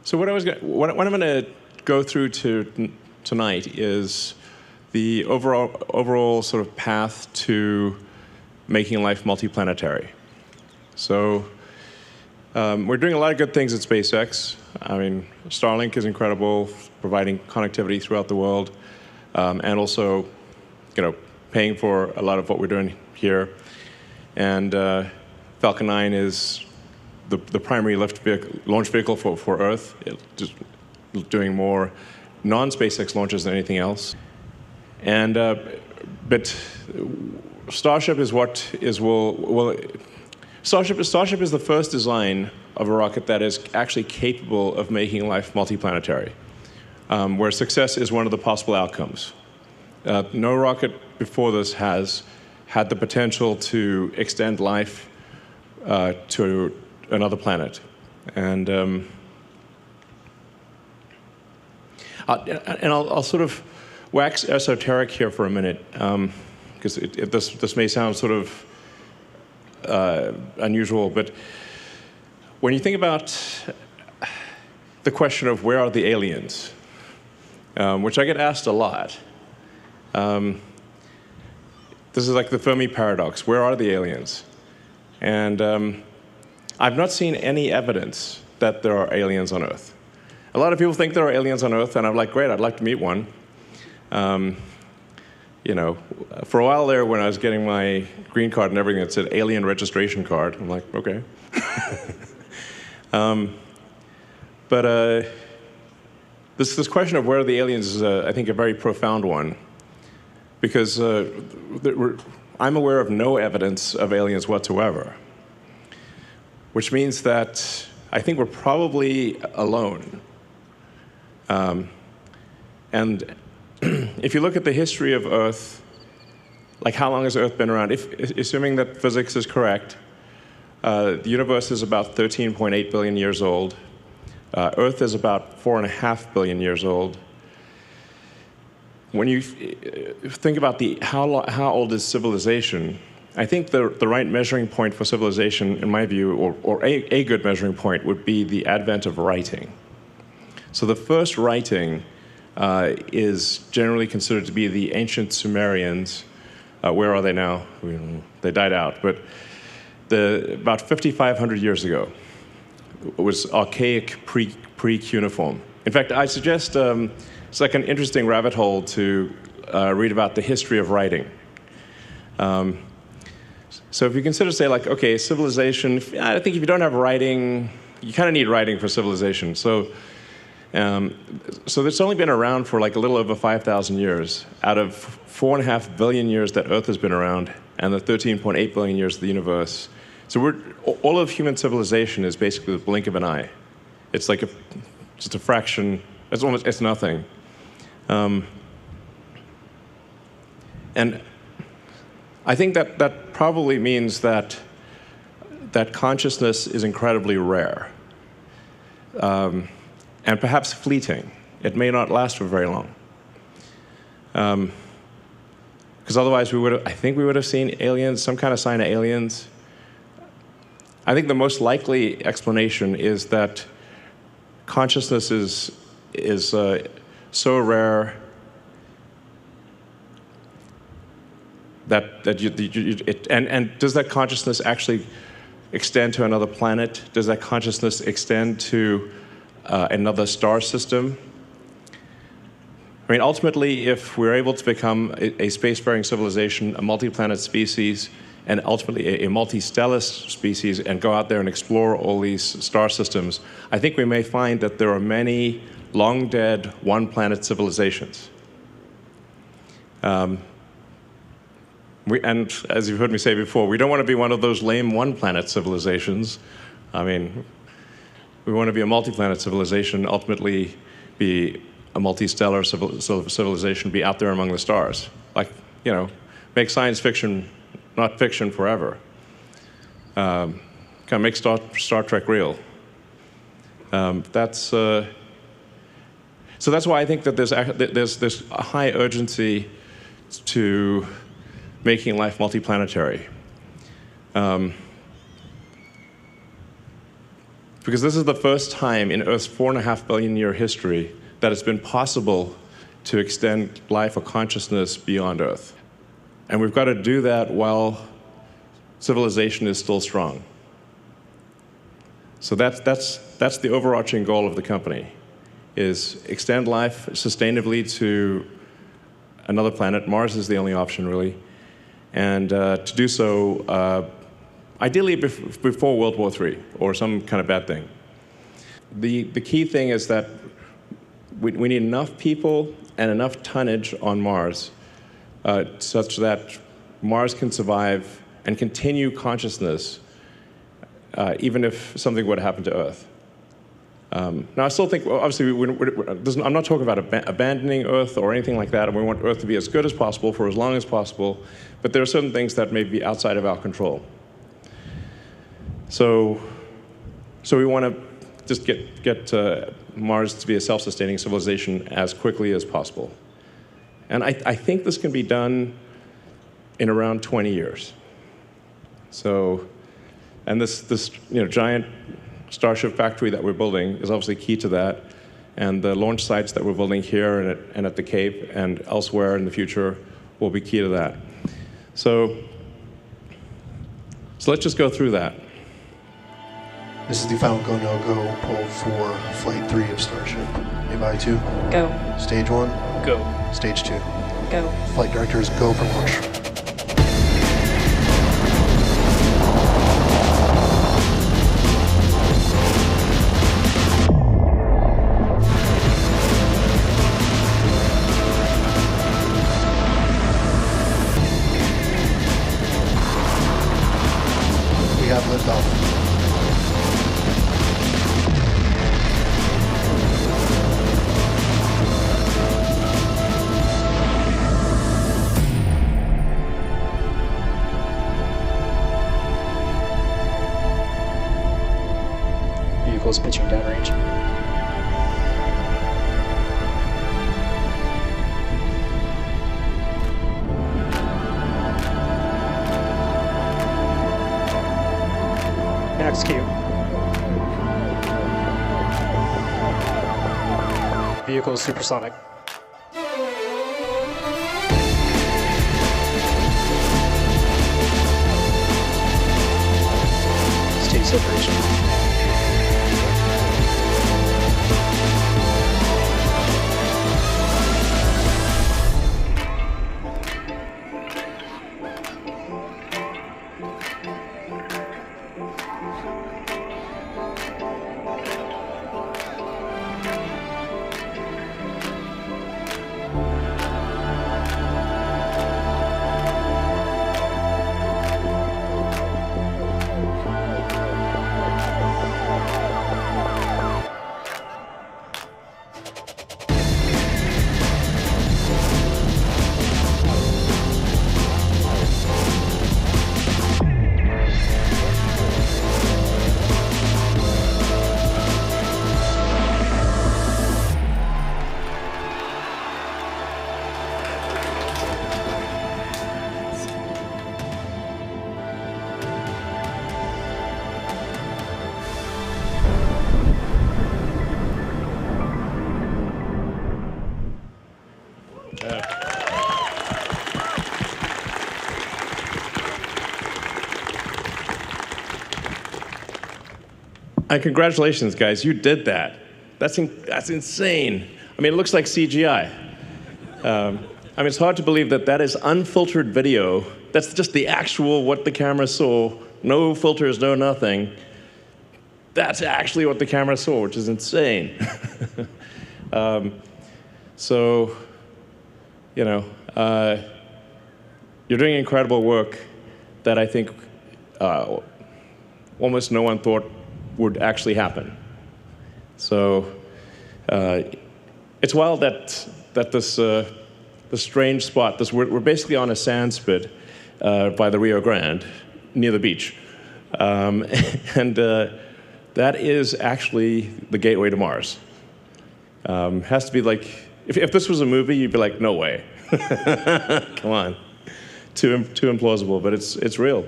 So what I'm going to go through tonight is the overall sort of path to making life multiplanetary. So we're doing a lot of good things at SpaceX. I mean, Starlink is incredible, providing connectivity throughout the world, and also, paying for a lot of what we're doing here. And Falcon 9 is the primary launch vehicle for Earth, just doing more non-SpaceX launches than anything else. And but Starship is Starship is the first design of a rocket that is actually capable of making life multiplanetary, where success is one of the possible outcomes. No rocket before this has had the potential to extend life to another planet. And I'll sort of wax esoteric here for a minute, because this may sound sort of unusual, but when you think about the question of where are the aliens, which I get asked a lot, this is like the Fermi paradox. Where are the aliens? And I've not seen any evidence that there are aliens on Earth. A lot of people think there are aliens on Earth, and I'm like, great, I'd like to meet one. For a while there, when I was getting my green card and everything, it said alien registration card. I'm like, okay. But this question of where are the aliens is, I think, a very profound one, because I'm aware of no evidence of aliens whatsoever, which means that I think we're probably alone. And if you look at the history of Earth, like how long has Earth been around? Assuming that physics is correct, the universe is about 13.8 billion years old. Earth is about 4.5 billion years old. When you think about how old is civilization, I think the right measuring point for civilization, in my view, or a good measuring point, would be the advent of writing. So the first writing is generally considered to be the ancient Sumerians. Where are they now? They died out. But about 5,500 years ago, it was archaic pre-cuneiform. In fact, I suggest it's like an interesting rabbit hole to read about the history of writing. So if you consider, say, like, okay, civilization, I think if you don't have writing, you kind of need writing for civilization. So it's only been around for like a little over 5,000 years out of 4.5 billion years that Earth has been around, and the 13.8 billion years of the universe. So all of human civilization is basically the blink of an eye. It's like just a fraction. It's nothing. And I think that probably means that consciousness is incredibly rare. And perhaps fleeting. It may not last for very long. Because otherwise I think we would have seen aliens, some kind of sign of aliens. I think the most likely explanation is that consciousness is so rare that and does that consciousness actually extend to another planet? Does that consciousness extend to another star system? I mean, ultimately, if we're able to become a spacefaring civilization, a multi-planet species, and ultimately a multi-stellar species, and go out there and explore all these star systems, I think we may find that there are many long-dead one-planet civilizations. And as you've heard me say before, we don't want to be one of those lame one-planet civilizations. I mean, we want to be a multi-planet civilization, ultimately be a multi-stellar civilization, be out there among the stars. Like, make science fiction not fiction forever. Kind of make Star Trek real. So that's why I think that there's a high urgency to making life multiplanetary. because this is the first time in Earth's 4.5 billion year history that it's been possible to extend life or consciousness beyond Earth. And we've got to do that while civilization is still strong. So that's the overarching goal of the company, is extend life sustainably to another planet. Mars is the only option, really. And to do so, ideally before World War III or some kind of bad thing. The key thing is that we need enough people and enough tonnage on Mars such that Mars can survive and continue consciousness even if something were to happen to Earth. Now, I still think, well, obviously, I'm not talking about abandoning Earth or anything like that, and we want Earth to be as good as possible for as long as possible, but there are certain things that may be outside of our control. So we want to just get Mars to be a self-sustaining civilization as quickly as possible. And I think this can be done in around 20 years. So, and this giant Starship factory that we're building is obviously key to that. And the launch sites that we're building here and at the Cape and elsewhere in the future will be key to that. So let's just go through that. This is the final go, no go poll for Flight 3 of Starship. Invite 2. Go. Stage 1. Go. Stage 2. Go. Flight directors, go for launch. We have liftoff. Vehicles pitching downrange. Execute. Vehicle supersonic. Stage separation. And congratulations, guys, you did that. That's insane. I mean, it looks like CGI. I mean, it's hard to believe that is unfiltered video. That's just the actual what the camera saw. No filters, no nothing. That's actually what the camera saw, which is insane. So, you're doing incredible work that I think almost no one thought would actually happen. So it's wild that this strange spot, we're basically on a sand spit by the Rio Grande, near the beach. And that is actually the gateway to Mars. Has to be like, if this was a movie, you'd be like, no way. Come on. Too implausible, but it's real.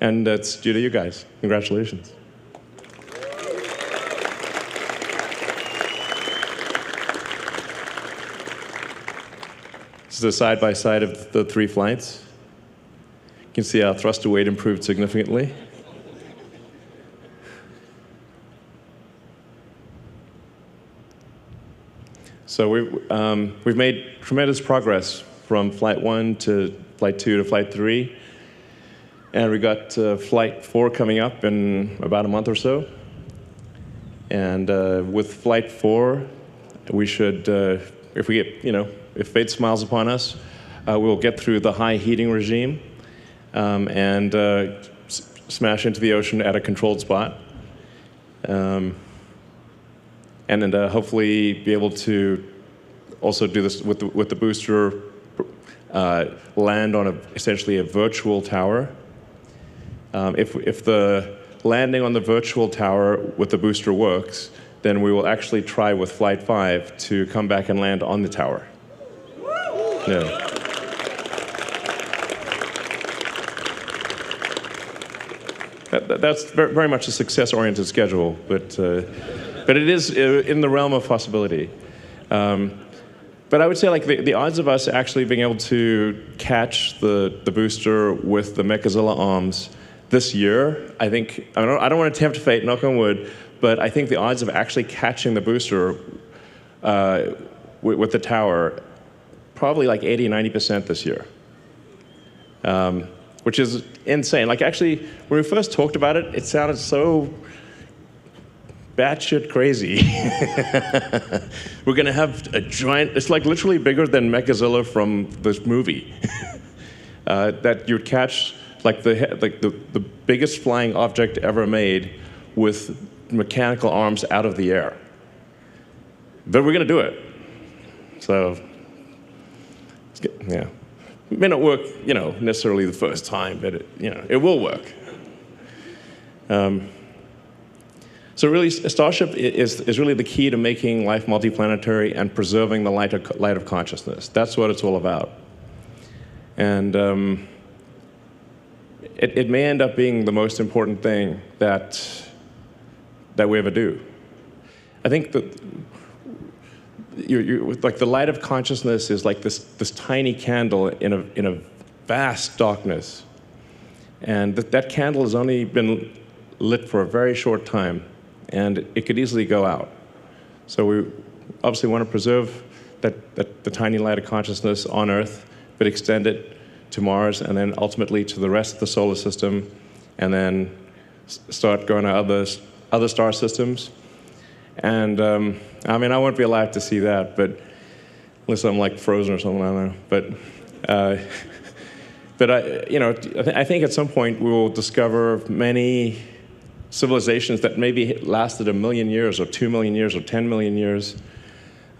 And it's due to you guys. Congratulations. This is the side-by-side of the 3 flights. You can see our thruster weight improved significantly. So we've made tremendous progress from Flight 1 to Flight 2 to Flight 3. And we got Flight 4 coming up in about a month or so. And with Flight 4, we should, if we get, if fate smiles upon us, we'll get through the high heating regime and smash into the ocean at a controlled spot. And then hopefully be able to also do this with the booster, land on essentially a virtual tower. If the landing on the virtual tower with the booster works, then we will actually try with Flight 5 to come back and land on the tower. Yeah. That's very much a success-oriented schedule, but it is in the realm of possibility. But I would say, like, the odds of us actually being able to catch the booster with the Mechazilla arms this year, I don't want to tempt fate, knock on wood, but I think the odds of actually catching the booster with the tower, probably like 80-90% this year. Which is insane. Like, actually, when we first talked about it, it sounded so batshit crazy. We're going to have a giant, it's like literally bigger than Mechazilla from this movie. That you'd catch like the biggest flying object ever made with mechanical arms out of the air. But we're going to do it. So, yeah. It may not work, necessarily the first time, but it will work. So really, Starship is really the key to making life multiplanetary and preserving the light of consciousness. That's what it's all about. And it may end up being the most important thing that we ever do. I think that like the light of consciousness is like this tiny candle in a vast darkness, and that candle has only been lit for a very short time, and it could easily go out. So we obviously want to preserve the tiny light of consciousness on Earth, but extend it to Mars, and then ultimately to the rest of the solar system, and then start going to other star systems. And I won't be alive to see that, but unless I'm like frozen or something, I don't know. But I think at some point we will discover many civilizations that maybe lasted 1 million years, or 2 million years, or 10 million years.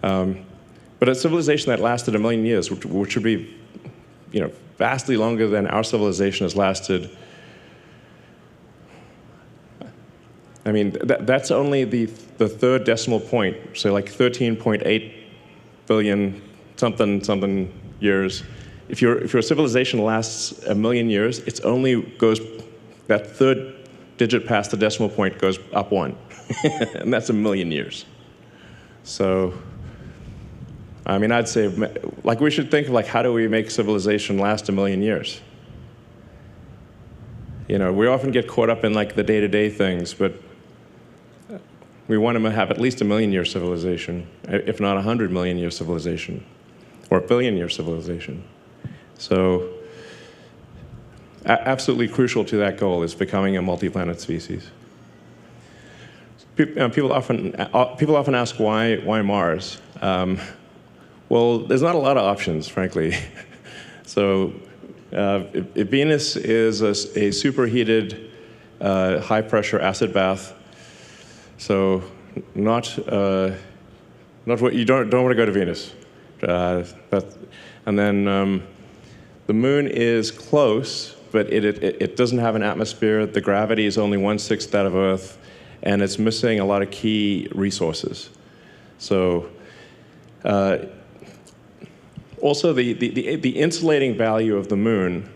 But a civilization that lasted 1 million years, which would be, vastly longer than our civilization has lasted. That's only the third decimal point, so like 13.8 billion something years. If your civilization lasts 1 million years, it's only goes, that third digit past the decimal point goes up 1, and that's 1 million years. So, I'd say, like, we should think of, like, how do we make civilization last 1 million years? We often get caught up in, like, the day-to-day things, but we want to have at least 1 million-year civilization, if not 100 million-year civilization, or 1 billion-year civilization. So, absolutely crucial to that goal is becoming a multi-planet species. People often ask why Mars. Well, there's not a lot of options, frankly. So, if Venus is a superheated, high-pressure acid bath. So, not what you don't want to go to Venus. And then the Moon is close, but it doesn't have an atmosphere. The gravity is only 1/6 that of Earth, and it's missing a lot of key resources. So, also the insulating value of the Moon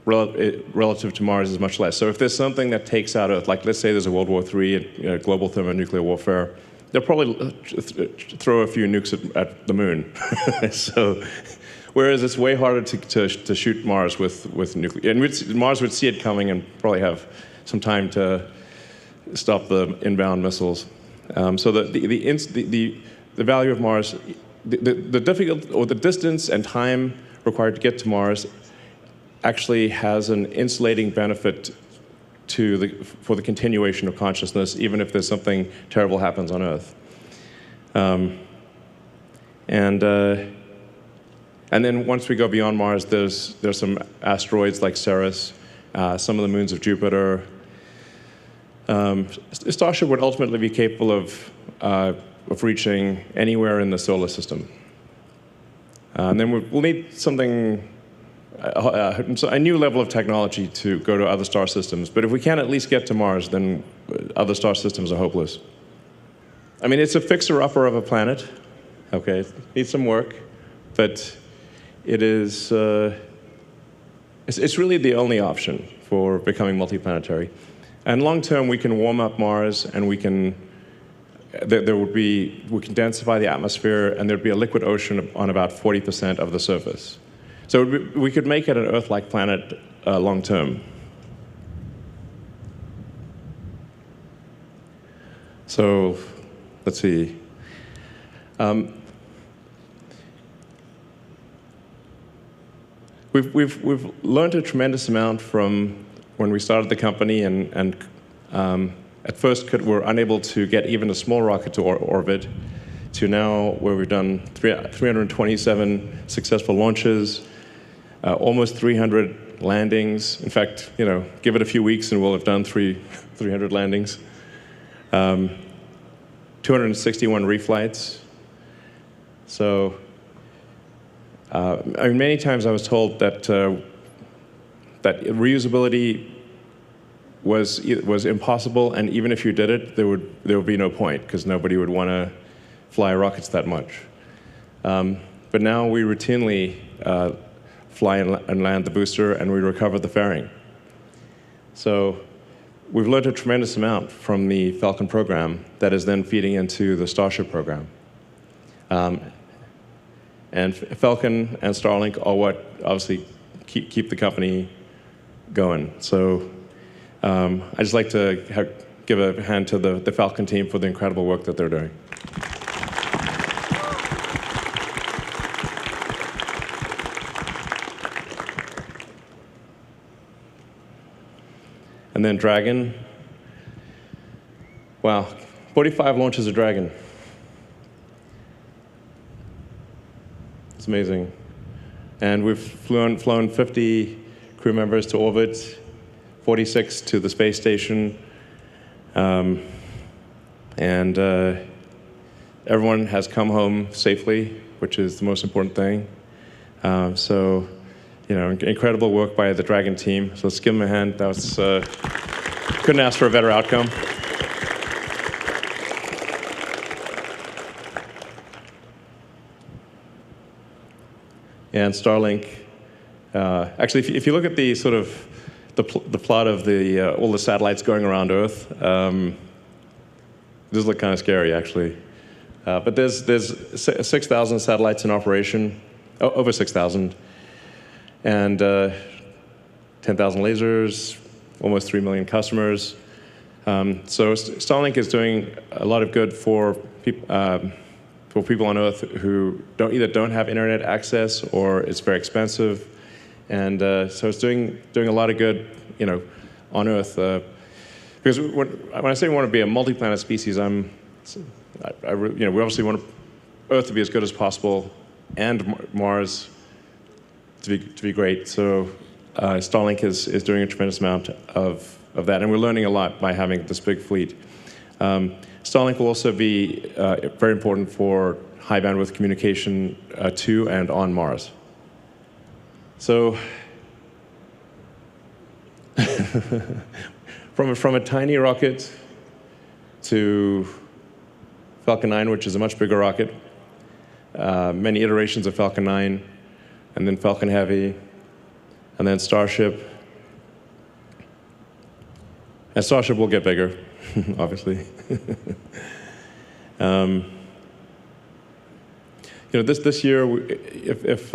relative to Mars is much less. So if there's something that takes out Earth, like let's say there's a World War III, global thermonuclear warfare, they'll probably throw a few nukes at the Moon. So whereas it's way harder to shoot Mars with nuclear. And Mars would see it coming and probably have some time to stop the inbound missiles. So the value of Mars, the difficult or the distance and time required to get to Mars actually has an insulating benefit for the continuation of consciousness, even if there's something terrible happens on Earth. And then once we go beyond Mars, there's some asteroids like Ceres, some of the moons of Jupiter. Starship would ultimately be capable of reaching anywhere in the solar system. And then we'll need something, a new level of technology to go to other star systems. But if we can't at least get to Mars, then other star systems are hopeless. I mean, it's a fixer-upper of a planet. Okay, it needs some work, but it is. It's really the only option for becoming multiplanetary. And long term, we can warm up Mars, and we can densify the atmosphere, and there'd be a liquid ocean on about 40% of the surface. So we could make it an Earth-like planet long term. So let's see. We've learned a tremendous amount from when we started the company, and at first we were unable to get even a small rocket to orbit, to now where we've done 327 successful launches, almost 300 landings. In fact, give it a few weeks and we'll have done 300 landings. 261 reflights. So, many times I was told that that reusability was impossible, and even if you did it, there would be no point because nobody would want to fly rockets that much. But now we routinely fly and land the booster, and we recover the fairing. So we've learned a tremendous amount from the Falcon program that is then feeding into the Starship program. And Falcon and Starlink are what obviously keep the company going. So I'd just like to give a hand to the Falcon team for the incredible work that they're doing. And then Dragon. Wow, 45 launches of Dragon. It's amazing. And we've flown 50 crew members to orbit, 46 to the space station, and everyone has come home safely, which is the most important thing. So, incredible work by the Dragon team. So let's give them a hand. That was couldn't ask for a better outcome. And Starlink, actually, if you look at the sort of the plot of all the satellites going around Earth, it does look kind of scary, actually. But there's 6,000 satellites in operation, over 6,000, and 10,000 lasers, almost 3 million customers. So Starlink is doing a lot of good for people on Earth who either don't have internet access or it's very expensive, and so it's doing a lot of good, on Earth. Because when I say we want to be a multi-planet species, we obviously want Earth to be as good as possible, and Mars to be great. So Starlink is doing a tremendous amount of that, and we're learning a lot by having this big fleet. Starlink will also be very important for high bandwidth communication to and on Mars. So, from a tiny rocket to Falcon 9, which is a much bigger rocket, many iterations of Falcon 9, and then Falcon Heavy, and then Starship. And Starship will get bigger, obviously. This year, if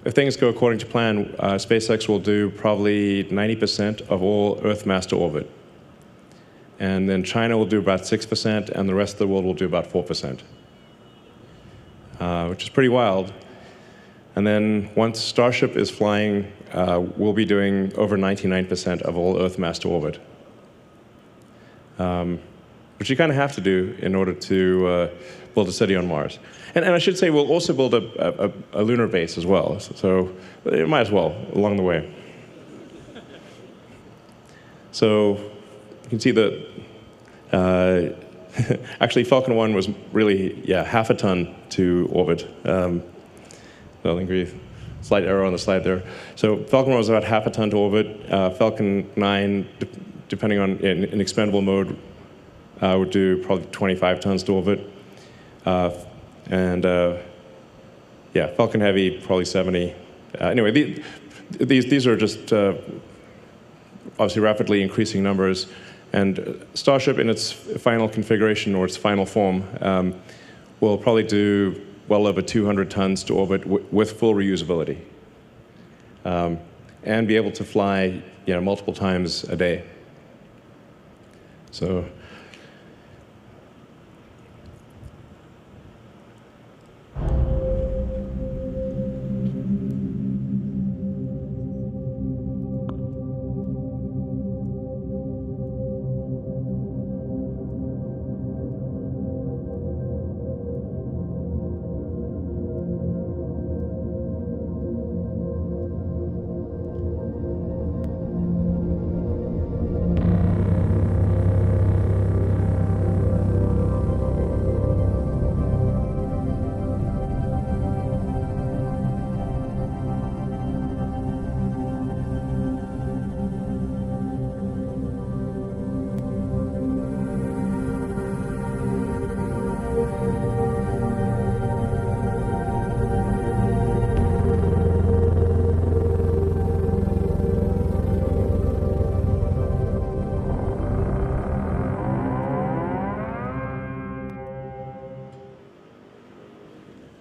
if things go according to plan, SpaceX will do probably 90% of all Earth mass to orbit. And then China will do about 6%, and the rest of the world will do about 4%, which is pretty wild. And then once Starship is flying, we'll be doing over 99% of all Earth mass to orbit, which you kind of have to do in order to build a city on Mars. And I should say we'll also build a lunar base as well, so it might as well along the way. So you can see that actually Falcon 1 was really, half a ton to orbit. So I think we slight error on the slide there. So Falcon 1 was about half a ton to orbit. Falcon 9, depending on in expendable mode, would do probably 25 tons to orbit. Falcon Heavy, probably 70. Anyway, these are just obviously rapidly increasing numbers. And Starship in its final configuration or its final form will probably do well over 200 tons to orbit with full reusability. And be able to fly multiple times a day. So.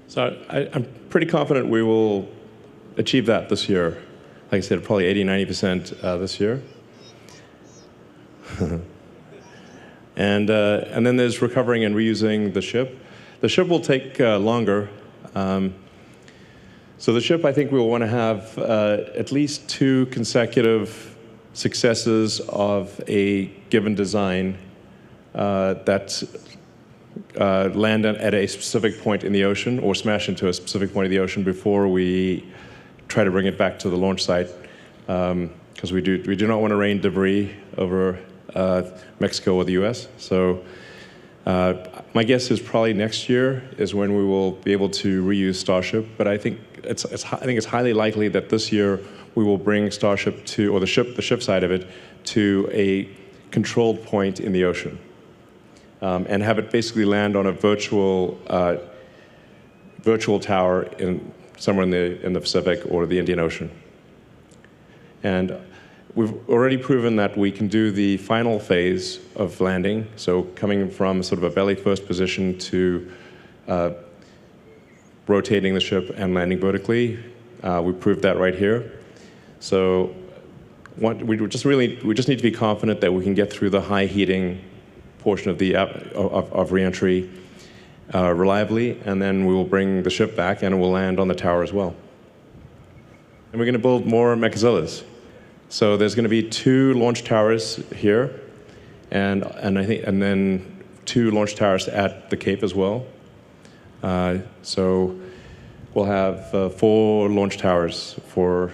So I'm pretty confident we will achieve that this year. Like I said, probably 80–90% this year. And then there's recovering and reusing the ship. The ship will take longer. So the ship, I think we will want to have at least 2 consecutive successes of a given design that land at a specific point in the ocean or smash into a specific point of the ocean before we try to bring it back to the launch site, because we do not want to rain debris over Mexico or the US. So my guess is probably next year is when we will be able to reuse Starship, but I think it's highly likely that this year we will bring Starship to, or the ship side of it, to a controlled point in the ocean. And have it basically land on a virtual tower somewhere in the Pacific or the Indian Ocean. And we've already proven that we can do the final phase of landing, so coming from sort of a belly-first position to rotating the ship and landing vertically. We proved that right here. So we just need to be confident that we can get through the high heating portion of re-entry reliably, and then we will bring the ship back and it will land on the tower as well. And we're going to build more Mechazillas. So there's going to be 2 launch towers here, and then 2 launch towers at the Cape as well. So we'll have 4 launch towers for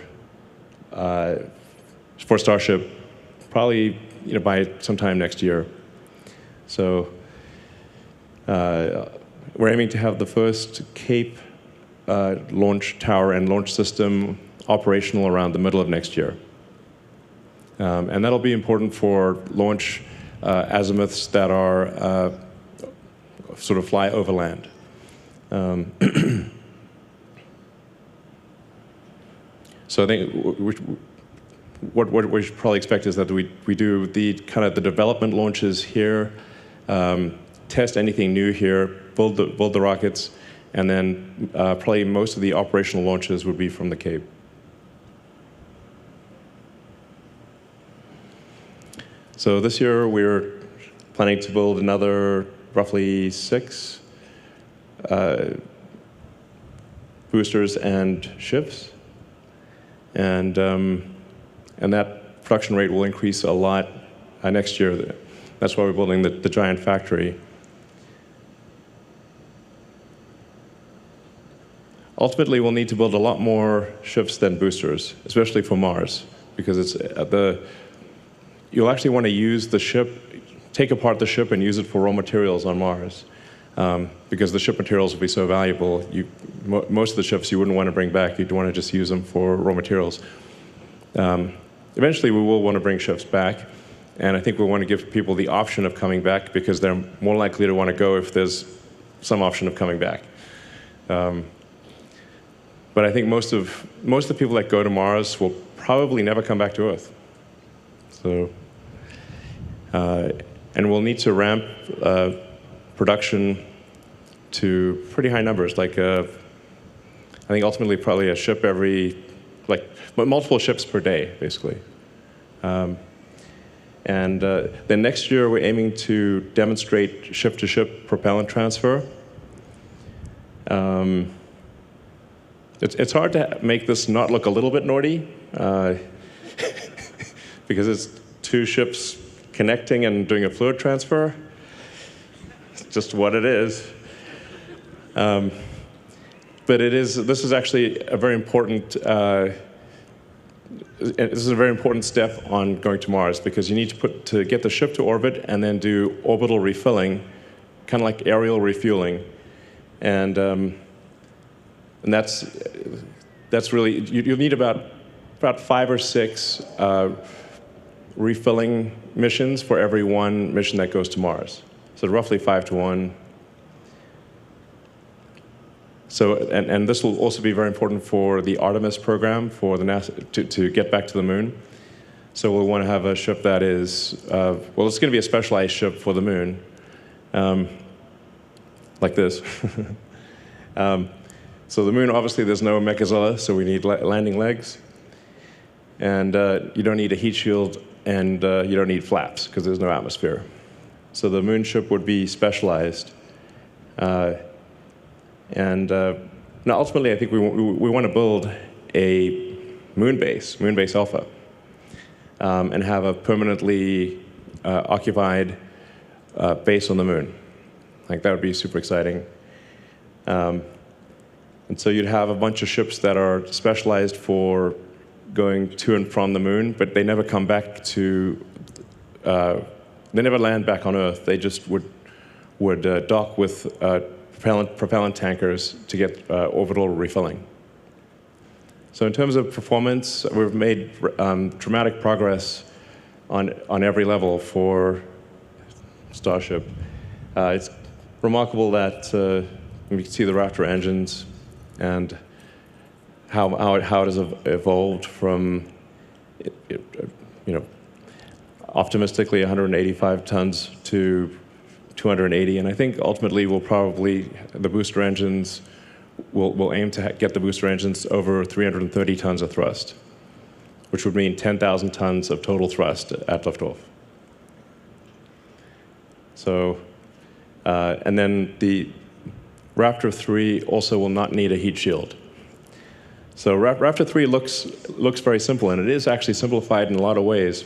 Starship, probably by sometime next year. So we're aiming to have the first Cape launch tower and launch system operational around the middle of next year. And that'll be important for launch azimuths that are sort of fly over land. So I think what we should probably expect is that we do the kind of the development launches here, test anything new here, build the rockets, and then probably most of the operational launches would be from the Cape. So this year we're planning to build another roughly 6 boosters and ships, and that production rate will increase a lot next year. That's why we're building the giant factory. Ultimately, we'll need to build a lot more ships than boosters, especially for Mars, because it's you'll actually want to use the ship, take apart the ship and use it for raw materials on Mars, because the ship materials will be so valuable. Most of the ships you wouldn't want to bring back. You'd want to just use them for raw materials. Eventually, we will want to bring ships back, and I think we want to give people the option of coming back because they're more likely to want to go if there's some option of coming back. But I think most of the people that go to Mars will probably never come back to Earth. So, and we'll need to ramp production to pretty high numbers. Like, I think ultimately probably a ship every, multiple ships per day, basically. And then next year we're aiming to demonstrate ship-to-ship propellant transfer. It's hard to make this not look a little bit naughty, because it's 2 ships connecting and doing a fluid transfer. It's just what it is. But this is actually a very important step on going to Mars, because you need to get the ship to orbit and then do orbital refueling, kind of like aerial refueling, and that's really you'll need about 5 or 6 refilling missions for every 1 mission that goes to Mars. So roughly 5 to 1. So, and this will also be very important for the Artemis program for the NASA to get back to the moon. So we'll want to have a ship that is, well, it's going to be a specialized ship for the moon, like this. So the moon, obviously, there's no mechazilla, so we need landing legs. And you don't need a heat shield, and you don't need flaps, because there's no atmosphere. So the moon ship would be specialized. Now, ultimately, I think we want to build a moon base Alpha, and have a permanently occupied base on the moon. Like, that would be super exciting. And so you'd have a bunch of ships that are specialized for going to and from the moon, but they never come back to, they never land back on Earth. They just would dock with propellant tankers to get orbital refilling. So in terms of performance, we've made dramatic progress on every level for Starship. It's remarkable that you can see the Raptor engines and how it has evolved from, optimistically 185 tons to 280, and I think ultimately the booster engines will aim to get the booster engines over 330 tons of thrust, which would mean 10,000 tons of total thrust at liftoff. So, and then the Raptor 3 also will not need a heat shield. So Raptor 3 looks very simple, and it is actually simplified in a lot of ways.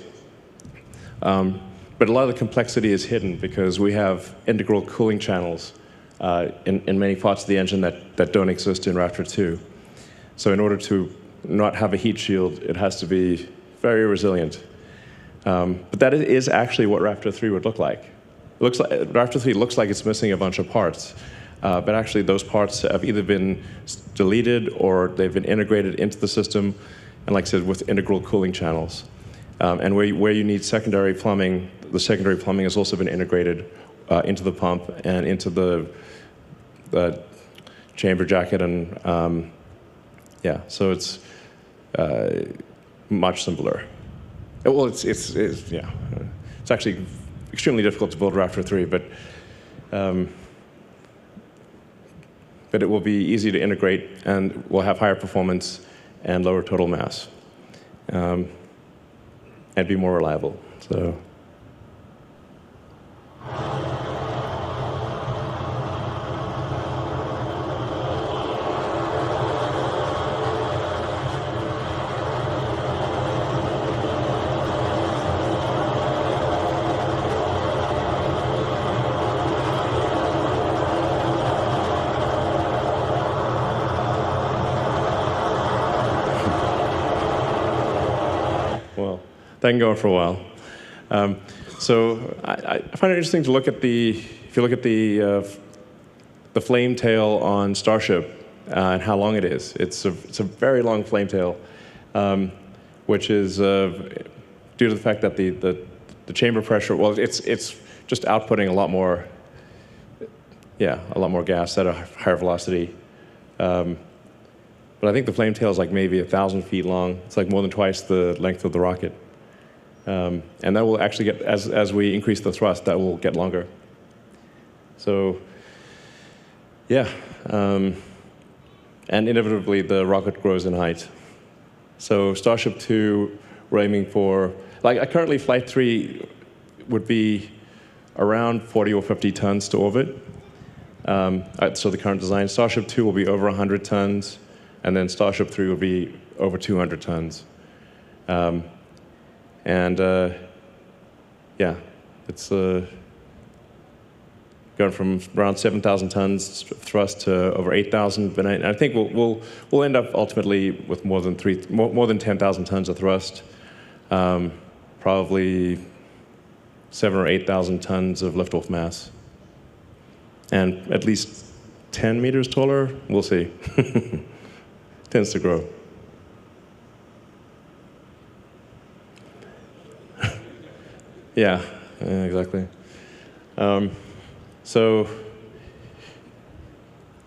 But a lot of the complexity is hidden because we have integral cooling channels in many parts of the engine that don't exist in Raptor 2. So in order to not have a heat shield, it has to be very resilient. But that is actually what Raptor 3 would look like. Raptor 3 looks like it's missing a bunch of parts. But actually, those parts have either been deleted or they've been integrated into the system, and like I said, with integral cooling channels. And where you need secondary plumbing, the secondary plumbing has also been integrated into the pump and into the chamber jacket, and yeah, so it's much simpler. Well, it's actually extremely difficult to build Raptor 3, but but it will be easy to integrate and will have higher performance and lower total mass, and be more reliable. So. Well, that can go on for a while. So I find it interesting to look at if you look at the flame tail on Starship and how long it is. It's a very long flame tail, which is due to the fact that the chamber pressure, well, it's just outputting a lot more gas at a higher velocity. But I think the flame tail is like maybe 1,000 feet long. It's like more than twice the length of the rocket. And that will actually get, as we increase the thrust, that will get longer. So, yeah. And inevitably, the rocket grows in height. So Starship 2, we're aiming for, like currently Flight 3 would be around 40 or 50 tons to orbit. So the current design, Starship 2 will be over 100 tons. And then Starship 3 will be over 200 tons. It's going from around 7,000 tons thrust to over 8,000. But I think we'll end up ultimately with more than 10,000 tons of thrust, probably 7,000 or 8,000 tons of liftoff mass, and at least 10 meters taller. We'll see. Tends to grow. Yeah, exactly. So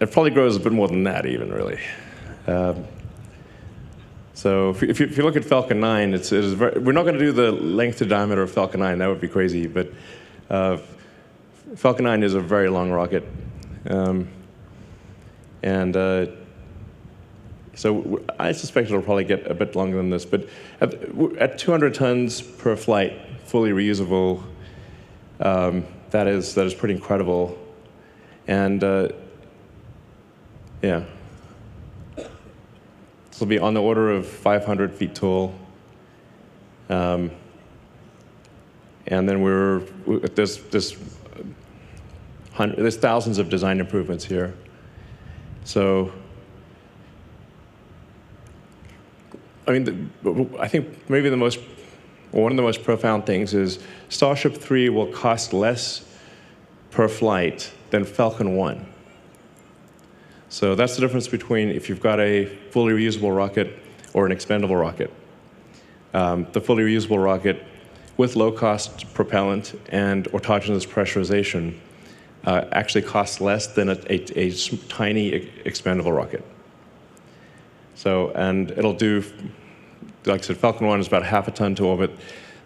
it probably grows a bit more than that, even really. So if you look at Falcon 9, we're not going to do the length to diameter of Falcon 9. That would be crazy. But Falcon 9 is a very long rocket, so I suspect it'll probably get a bit longer than this. But at 200 tons per flight, fully reusable, that is pretty incredible. And yeah, this will be on the order of 500 feet tall. And then there's thousands of design improvements here. So. I think maybe one of the most profound things is Starship 3 will cost less per flight than Falcon 1. So that's the difference between if you've got a fully reusable rocket or an expendable rocket. The fully reusable rocket with low-cost propellant and autogenous pressurization actually costs less than a tiny expendable rocket. So, and it'll do, like I said, Falcon 1 is about half a ton to orbit.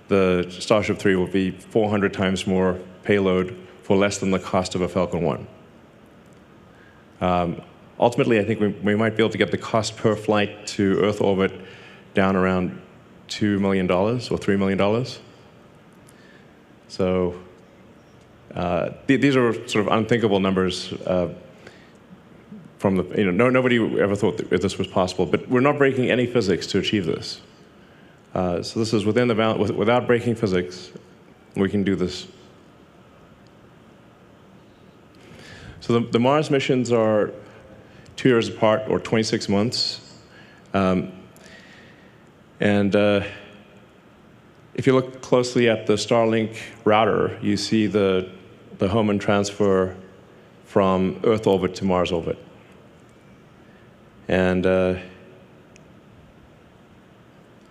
The Starship 3 will be 400 times more payload for less than the cost of a Falcon 1. Ultimately, I think we might be able to get the cost per flight to Earth orbit down around $2 million or $3 million. So these are sort of unthinkable numbers. Nobody ever thought that this was possible, but we're not breaking any physics to achieve this. So this is within the bound, without breaking physics, we can do this. So the Mars missions are 2 years apart, or 26 months. If you look closely at the Starlink router, you see the Hohmann transfer from Earth orbit to Mars orbit. And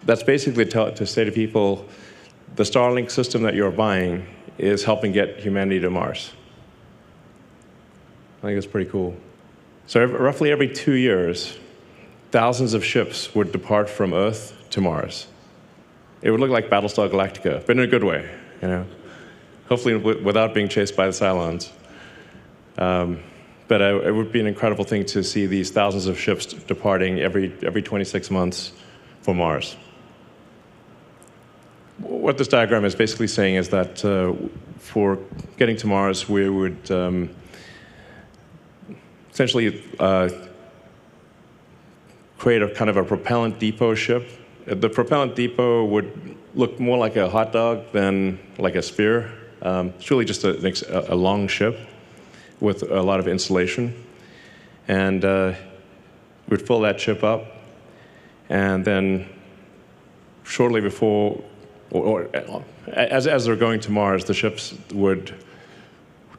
that's basically to say to people, the Starlink system that you're buying is helping get humanity to Mars. I think it's pretty cool. So roughly every 2 years, thousands of ships would depart from Earth to Mars. It would look like Battlestar Galactica, but in a good way, Hopefully without being chased by the Cylons. But but it would be an incredible thing to see these thousands of ships departing every 26 months for Mars. What this diagram is basically saying is that for getting to Mars, we would essentially create a kind of a propellant depot ship. The propellant depot would look more like a hot dog than like a sphere. It's really just a long ship with a lot of insulation. And we'd fill that ship up, and then shortly before, or as they're going to Mars, the ships would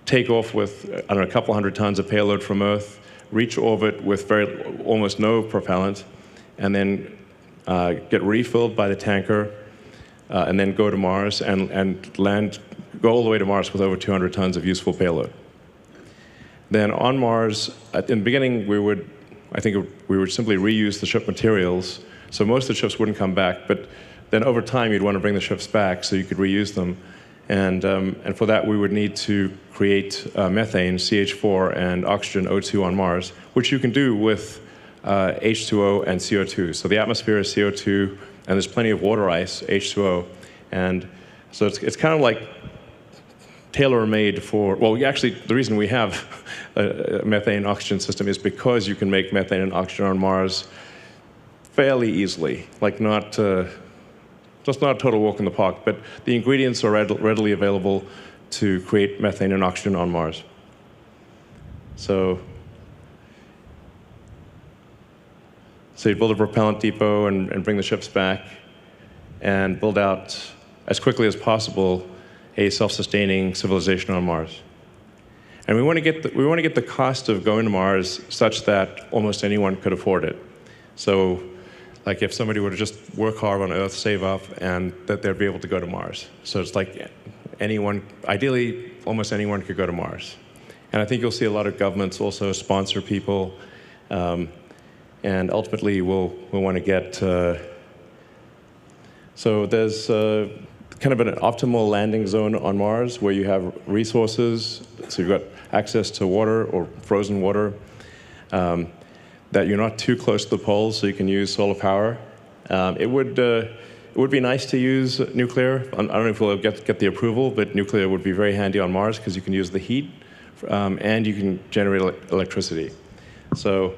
take off with, I don't know, a couple hundred tons of payload from Earth, reach orbit with almost no propellant, and then get refilled by the tanker, and then go to Mars and land, go all the way to Mars with over 200 tons of useful payload. Then on Mars, in the beginning, I think we would simply reuse the ship materials, so most of the ships wouldn't come back, but then over time, you'd want to bring the ships back so you could reuse them. And for that, we would need to create methane, CH4, and oxygen, O2 on Mars, which you can do with H2O and CO2. So the atmosphere is CO2, and there's plenty of water ice, H2O. And so it's kind of like tailor-made for, well, actually, the reason we have a methane oxygen system is because you can make methane and oxygen on Mars fairly easily, like not just not a total walk in the park, but the ingredients are readily available to create methane and oxygen on Mars. So you build a propellant depot and bring the ships back, and build out, as quickly as possible, a self-sustaining civilization on Mars. And we want to get the cost of going to Mars such that almost anyone could afford it. So, like if somebody were to just work hard on Earth, save up, and that they'd be able to go to Mars. So it's like anyone, ideally, almost anyone could go to Mars. And I think you'll see a lot of governments also sponsor people, and ultimately we'll want to get, so there's kind of an optimal landing zone on Mars where you have resources, so you've got access to water or frozen water, that you're not too close to the poles, so you can use solar power. It would be nice to use nuclear. I don't know if we'll get the approval, but nuclear would be very handy on Mars because you can use the heat, and you can generate electricity. So,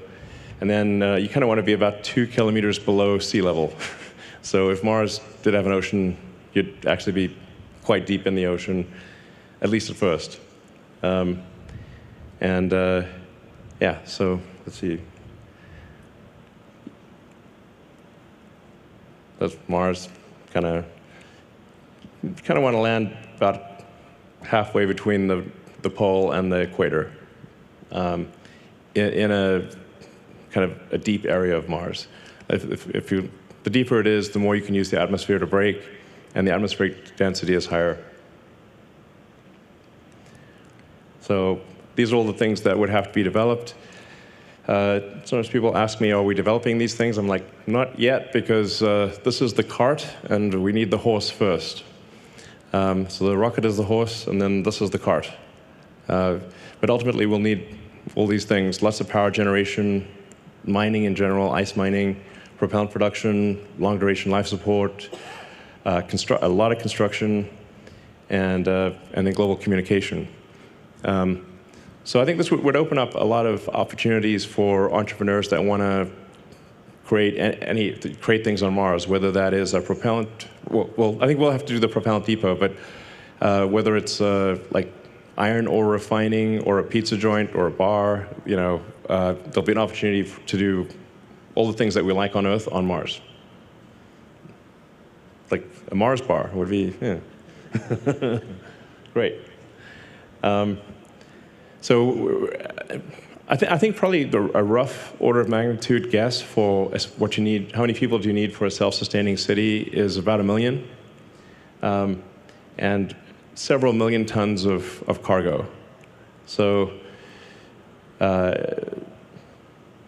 and then you kind of want to be about 2 kilometers below sea level. So if Mars did have an ocean, you'd actually be quite deep in the ocean, at least at first. Yeah, so let's see. That's Mars. Kind of want to land about halfway between the pole and the equator, in a kind of a deep area of Mars. The deeper it is, the more you can use the atmosphere to brake, and the atmospheric density is higher. So these are all the things that would have to be developed. Sometimes people ask me, are we developing these things? I'm like, not yet, because this is the cart, and we need the horse first. So the rocket is the horse, and then this is the cart. But ultimately, we'll need all these things: lots of power generation, mining in general, ice mining, propellant production, long-duration life support, a lot of construction, and then global communication. So I think this would open up a lot of opportunities for entrepreneurs that want to create things on Mars, whether that is a propellant. Well, I think we'll have to do the propellant depot, but whether it's like iron ore refining or a pizza joint or a bar, there'll be an opportunity to do all the things that we like on Earth on Mars. Like a Mars bar would be, yeah. Great. So I think probably a rough order of magnitude guess for what you need, how many people do you need for a self-sustaining city is about 1 million, and several million tons of cargo. So,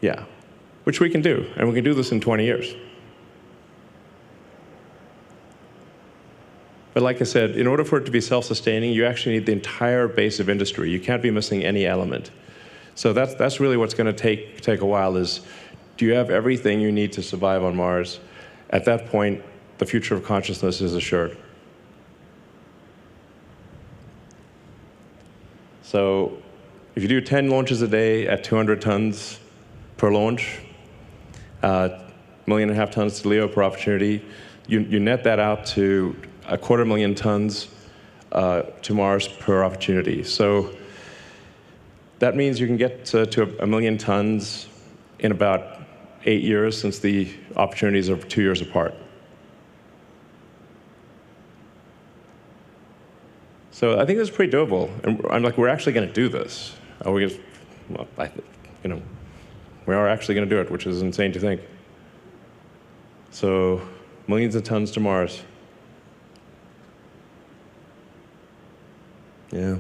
yeah, which we can do, and we can do this in 20 years. But like I said, in order for it to be self-sustaining, you actually need the entire base of industry. You can't be missing any element. So that's really what's going to take a while is, do you have everything you need to survive on Mars? At that point, the future of consciousness is assured. So if you do 10 launches a day at 200 tons per launch, 1.5 million tons to LEO per opportunity, you net that out to 250,000 tons to Mars per opportunity. So that means you can get to 1 million tons in about 8 years, since the opportunities are 2 years apart. So I think this is pretty doable, and I'm like, we're actually going to do this. Are we? Well, we are actually going to do it, which is insane to think. So, millions of tons to Mars. Yeah.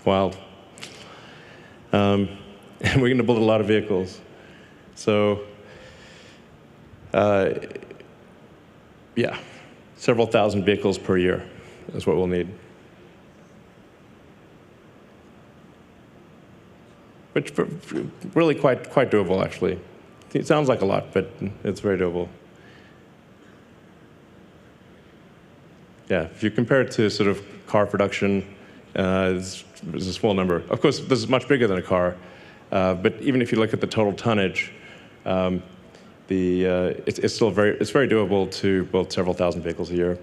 Wild. And we're going to build a lot of vehicles. So, yeah, several thousand vehicles per year is what we'll need. Which really quite doable, actually. It sounds like a lot, but it's very doable. Yeah, if you compare it to sort of car production, it's a small number. Of course, this is much bigger than a car, but even if you look at the total tonnage, it's still very doable to build several thousand vehicles a year.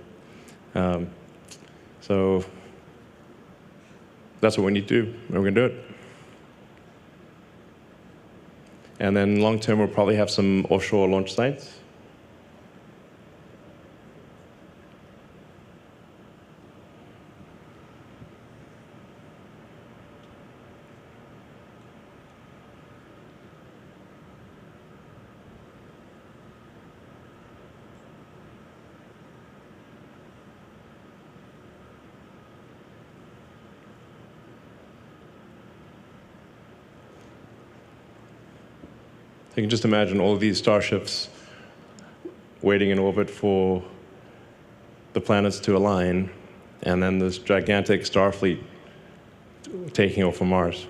So that's what we need to do, and we're going to do it. And then long term, we'll probably have some offshore launch sites. You can just imagine all of these starships waiting in orbit for the planets to align, and then this gigantic Starfleet taking off from Mars.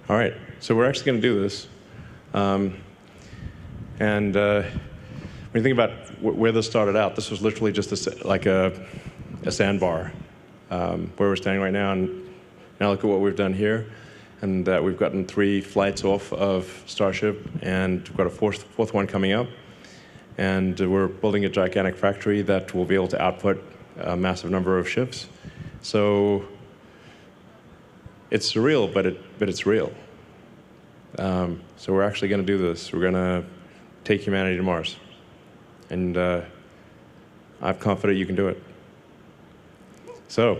All right, so we're actually going to do this. When you think about where this started out, this was literally just a sandbar where we're standing right now. And now look at what we've done here. And we've gotten 3 flights off of Starship, and we've got a fourth one coming up. And we're building a gigantic factory that will be able to output a massive number of ships. So it's surreal, but it's real. So we're actually going to do this. We're going to take humanity to Mars. And I'm confident you can do it. So